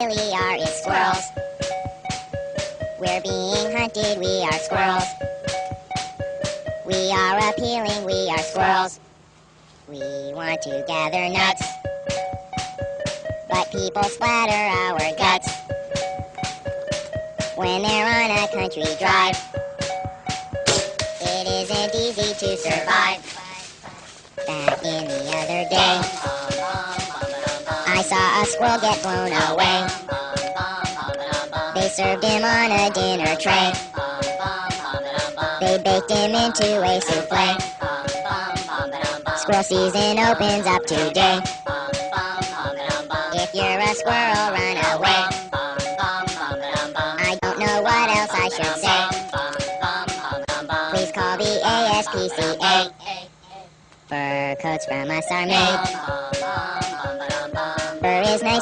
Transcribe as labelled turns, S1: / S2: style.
S1: really are is squirrels. We're being hunted, we are squirrels. We are appealing, we are squirrels. We want to gather nuts, but people splatter our guts when they're on a country drive. It isn't easy to survive. Back in the other day, I saw a squirrel get blown away. They served him on a dinner tray. They baked him into a souffle. Squirrel season opens up today. If you're a squirrel, run away. I don't know what else I should say. Please call the ASPCA. Fur coats from us are made.